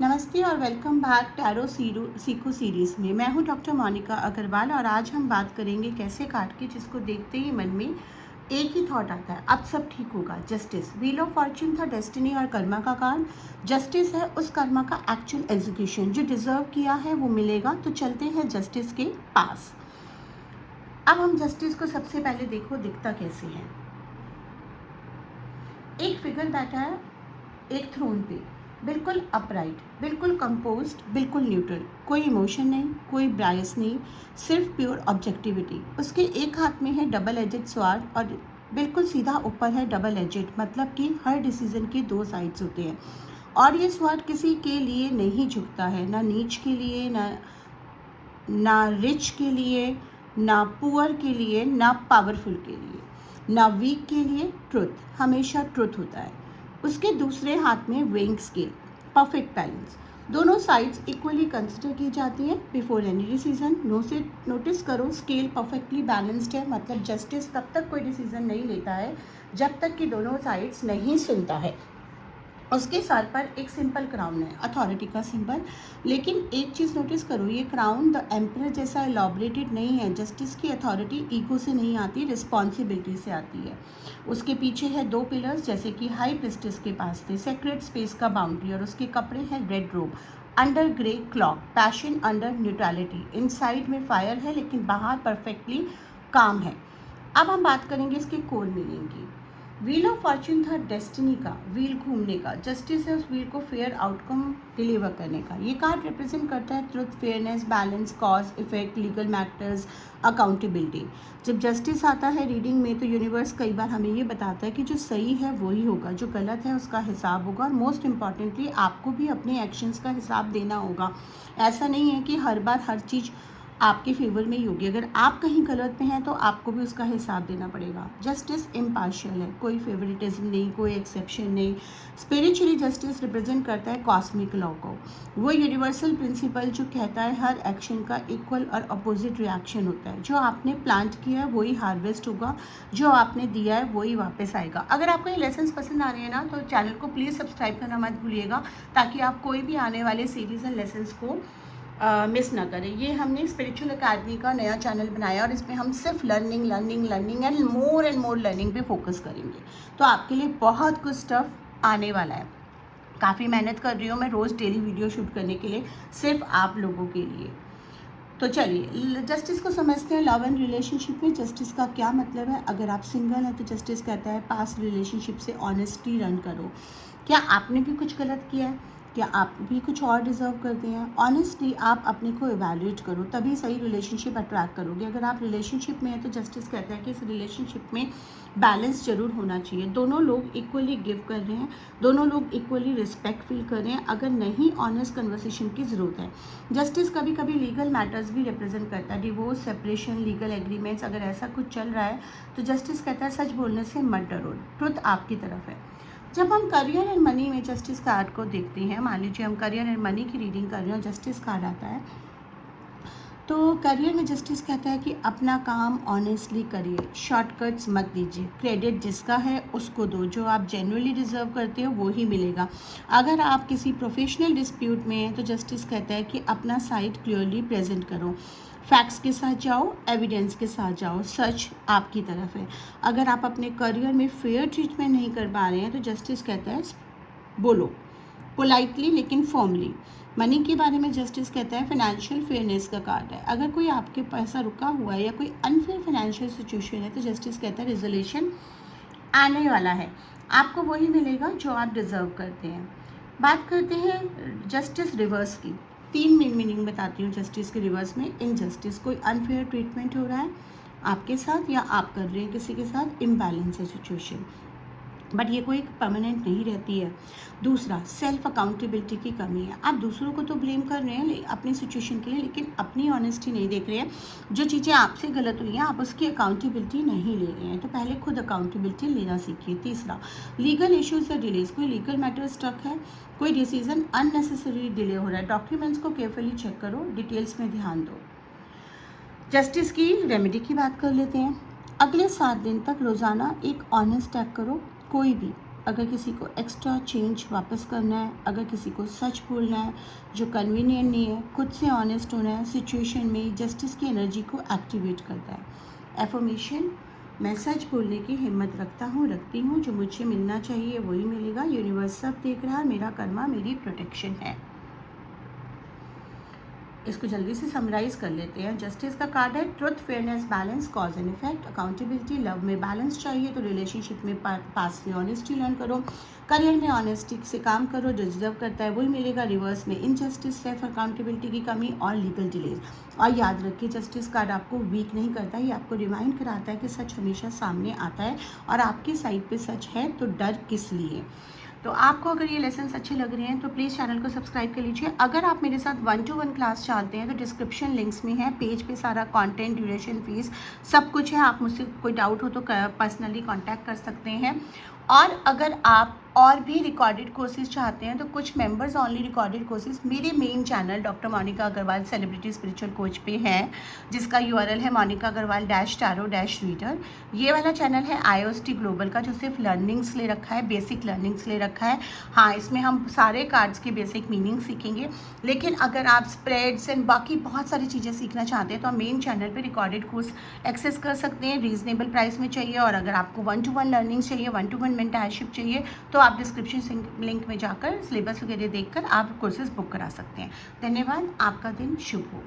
नमस्ते और welcome back tarot सीखो सीरीज़ में। मैं हूं डॉक्टर मोनिका अग्रवाल और आज हम बात करेंगे कैसे काट के जिसको देखते ही मन में एक ही थॉट आता है, अब सब ठीक होगा। जस्टिस, व्हील ऑफ फॉर्च्यून था डेस्टिनी और कर्मा का कार्ड। जस्टिस है उस कर्मा का एक्चुअल एग्जीक्यूशन, जो डिजर्व किया है वो मिलेगा। तो चलते हैं जस्टिस के पास। अब हम जस्टिस को सबसे पहले देखो दिखता कैसे है। एक फिगर बैठा है एक थ्रोन पे, बिल्कुल अपराइट, बिल्कुल कंपोज्ड, बिल्कुल न्यूट्रल, कोई इमोशन नहीं, कोई बायस नहीं, सिर्फ प्योर ऑब्जेक्टिविटी। उसके एक हाथ में है डबल एजेड स्वार्ड और बिल्कुल सीधा ऊपर है डबल एजेड, मतलब कि हर डिसीजन के दो साइड्स होते हैं। और ये स्वार्ड किसी के लिए नहीं झुकता है, ना नीच के लिए, ना रिच के लिए, ना पुअर के लिए, ना पावरफुल के लिए, ना वीक के लिए। ट्रुथ, हमेशा ट्रुथ होता है। उसके दूसरे हाथ में वेइंग स्केल, परफेक्ट बैलेंस। दोनों साइड्स इक्वली कंसिडर की जाती हैं बिफोर एनी डिसीजन। नोटिस करो, स्केल परफेक्टली बैलेंस्ड है, मतलब जस्टिस तब तक कोई डिसीजन नहीं लेता है जब तक कि दोनों साइड्स नहीं सुनता है। उसके सर पर एक सिंपल क्राउन है, अथॉरिटी का सिंबल। लेकिन एक चीज़ नोटिस करो, ये क्राउन द एम्परर जैसा एलॉबरेटेड नहीं है। जस्टिस की अथॉरिटी ईगो से नहीं आती, रिस्पॉन्सिबिलिटी से आती है। उसके पीछे है दो पिलर्स, जैसे कि हाई प्रिस्टिस के पास थे, सेक्रेट स्पेस का बाउंड्री, और उसके कपड़े हैं रेड रोब under grey clock, passion under neutrality. Inside में फायर है लेकिन बाहर परफेक्टली काम है। अब हम बात करेंगे इसके कोर मीनिंग की। व्हील ऑफ फॉर्च्यून था डेस्टिनी का, व्हील घूमने का। जस्टिस है उस व्हील को फेयर आउटकम डिलीवर करने का। ये कार्ड रिप्रेजेंट करता है truth, fairness, balance, cause effect, legal matters, accountability. जब जस्टिस आता है रीडिंग में तो यूनिवर्स कई बार हमें ये बताता है कि जो सही है वही होगा, जो गलत है उसका हिसाब होगा, और मोस्ट इम्पॉर्टेंटली आपको भी अपने एक्शंस का हिसाब देना होगा। ऐसा नहीं है कि हर बार हर चीज़ आपके फेवर में ही होगी। अगर आप कहीं गलत में हैं तो आपको भी उसका हिसाब देना पड़ेगा। जस्टिस इम्पार्शियल है, कोई फेवरेटिज्म नहीं, कोई एक्सेप्शन नहीं। स्पिरिचुअली जस्टिस रिप्रेजेंट करता है कॉस्मिक लॉ को, वो यूनिवर्सल प्रिंसिपल जो कहता है हर एक्शन का इक्वल और अपोजिट रिएक्शन होता है। जो आपने प्लांट किया है वही हार्वेस्ट होगा, जो आपने दिया है वही वापस आएगा। अगर आपको ये लेसन्स पसंद आ रहे हैं ना तो चैनल को प्लीज़ सब्सक्राइब करना मत भूलिएगा, ताकि आप कोई भी आने वाले सीरीज़ एंड लेसन्स को मिस ना करें। ये हमने स्पिरिचुअल अकेडमी का नया चैनल बनाया और इसमें हम सिर्फ learning learning learning and more learning पे फोकस करेंगे। तो आपके लिए बहुत कुछ स्टफ आने वाला है। काफ़ी मेहनत कर रही हूँ मैं रोज़ डेली वीडियो शूट करने के लिए, सिर्फ आप लोगों के लिए। तो चलिए जस्टिस को समझते हैं। लव एंड रिलेशनशिप में जस्टिस का क्या मतलब है। अगर आप सिंगल हैं तो जस्टिस कहता है पास्ट रिलेशनशिप से ऑनेस्टली रन करो। क्या आपने भी कुछ गलत किया है? क्या आप भी कुछ और डिजर्व करते हैं? ऑनेस्टली आप अपने को इवैल्यूएट करो, तभी सही रिलेशनशिप अट्रैक्ट करोगे। अगर आप रिलेशनशिप में हैं तो जस्टिस कहता है कि इस रिलेशनशिप में बैलेंस जरूर होना चाहिए। दोनों लोग इक्वली गिव कर रहे हैं, दोनों लोग इक्वली रिस्पेक्ट फील कर रहे हैं। अगर नहीं, ऑनेस्ट कन्वर्सेशन की ज़रूरत है। जस्टिस कभी कभी लीगल मैटर्स भी रिप्रेजेंट करता है, डिवोर्स, सेपरेशन, लीगल एग्रीमेंट्स। अगर ऐसा कुछ चल रहा है तो जस्टिस कहता है सच बोलने से मत डरो, ट्रुथ आपकी तरफ है। जब हम करियर एंड मनी में जस्टिस कार्ड को देखते हैं, मान लीजिए हम करियर एंड मनी की रीडिंग कर रहे हैं, जस्टिस कार्ड आता है, तो करियर में जस्टिस कहता है कि अपना काम ऑनेस्टली करिए, शॉर्टकट्स मत दीजिए, क्रेडिट जिसका है उसको दो, जो आप जेन्युइनली डिजर्व करते हो वो ही मिलेगा। अगर आप किसी प्रोफेशनल डिस्प्यूट में हैं तो जस्टिस कहता है कि अपना साइड क्लियरली प्रेजेंट करो, फैक्ट्स के साथ जाओ, एविडेंस के साथ जाओ, सच आपकी तरफ है। अगर आप अपने करियर में फेयर ट्रीटमेंट नहीं कर पा रहे हैं तो जस्टिस कहता है बोलो, पोलाइटली लेकिन फॉर्मली। मनी के बारे में जस्टिस कहता है फाइनेंशियल फेयरनेस का कार्ड है। अगर कोई आपके पैसा रुका हुआ है या कोई अनफेयर फाइनेंशियल सिचुएशन है तो जस्टिस कहता है रिजोल्यूशन आने वाला है, आपको वही मिलेगा जो आप डिजर्व करते हैं। बात करते हैं जस्टिस रिवर्स की। 3 मीनिंग बताती हूँ जस्टिस के रिवर्स में। इनजस्टिस, कोई अनफेयर ट्रीटमेंट हो रहा है आपके साथ या आप कर रहे हैं किसी के साथ, इम्बैलेंस है सिचुएशन, बट ये कोई परमानेंट नहीं रहती है। दूसरा, सेल्फ अकाउंटेबिलिटी की कमी है। आप दूसरों को तो ब्लेम कर रहे हैं अपनी सिचुएशन के लिए, लेकिन अपनी ऑनेस्टी नहीं देख रहे हैं। जो चीज़ें आपसे गलत हुई हैं आप उसकी अकाउंटेबिलिटी नहीं ले रहे हैं, तो पहले खुद अकाउंटेबिलिटी लेना सीखिए। तीसरा, लीगल इश्यूज या डिलेज, कोई लीगल मैटर स्टक है, कोई डिसीजन अननेसेसरी डिले हो रहा है, डॉक्यूमेंट्स को केयरफुली चेक करो, डिटेल्स में ध्यान दो। जस्टिस की रेमेडी की बात कर लेते हैं। अगले 7 दिन तक रोज़ाना एक ऑनेस्ट एक्ट करो, कोई भी, अगर किसी को एक्स्ट्रा चेंज वापस करना है, अगर किसी को सच बोलना है जो कन्वीनियंट नहीं है, खुद से ऑनेस्ट होना है, सिचुएशन में जस्टिस की एनर्जी को एक्टिवेट करता है। एफर्मेशन, मैं सच बोलने की हिम्मत रखती हूँ, जो मुझे मिलना चाहिए वही मिलेगा, यूनिवर्स सब देख रहा है, मेरा कर्मा मेरी प्रोटेक्शन है। इसको जल्दी से समराइज कर लेते हैं। जस्टिस का कार्ड है truth, fairness, balance, cause and effect, accountability. Love में बैलेंस चाहिए तो रिलेशनशिप में पास से ऑनेस्टी लर्न करो, करियर में ऑनेस्टी से काम करो, जो डिजर्व करता है वही मिलेगा। रिवर्स में इनजस्टिस, सेल्फ अकाउंटेबिलिटी की कमी और लीगल डिलेज। और याद रखिए जस्टिस कार्ड आपको वीक नहीं करता, ये आपको रिमाइंड कराता है कि सच हमेशा सामने आता है और आपकी साइड पे सच है, तो डर किस लिए। तो आपको अगर ये लेसन्स अच्छे लग रहे हैं तो प्लीज़ चैनल को सब्सक्राइब कर लीजिए। अगर आप मेरे साथ 1-to-1 क्लास चाहते हैं तो डिस्क्रिप्शन लिंक्स में है, पेज पे सारा कंटेंट, ड्यूरेशन, फीस सब कुछ है। आप मुझसे कोई डाउट हो तो पर्सनली कांटेक्ट कर सकते हैं। और अगर आप और भी रिकॉर्डेड कोर्सेज चाहते हैं तो कुछ मेंबर्स ओनली रिकॉर्डेड कोर्सेज मेरे main channel doctor Monika Agarwal celebrity spiritual coach पे है, जिसका यूआरएल है मोनिका अग्रवाल -टारो-रीडर। ये वाला चैनल है IOST ग्लोबल का, जो सिर्फ लर्निंग्स ले रखा है, बेसिक लर्निंग्स ले रखा है। हाँ, इसमें हम सारे कार्ड्स के बेसिक मीनिंग सीखेंगे, लेकिन अगर आप स्प्रेड्स एंड बाकी बहुत सारी चीज़ें सीखना चाहते हैं तो आप मेन चैनल पर रिकॉर्डेड कोर्स एक्सेस कर सकते हैं, रीजनेबल प्राइस में चाहिए। और अगर आपको 1-to-1 लर्निंग्स चाहिए, 1-to-1 मेंटरशिप चाहिए, तो आप डिस्क्रिप्शन लिंक में जाकर सिलेबस वगैरह देखकर आप कोर्सेज बुक करा सकते हैं। धन्यवाद, आपका दिन शुभ हो।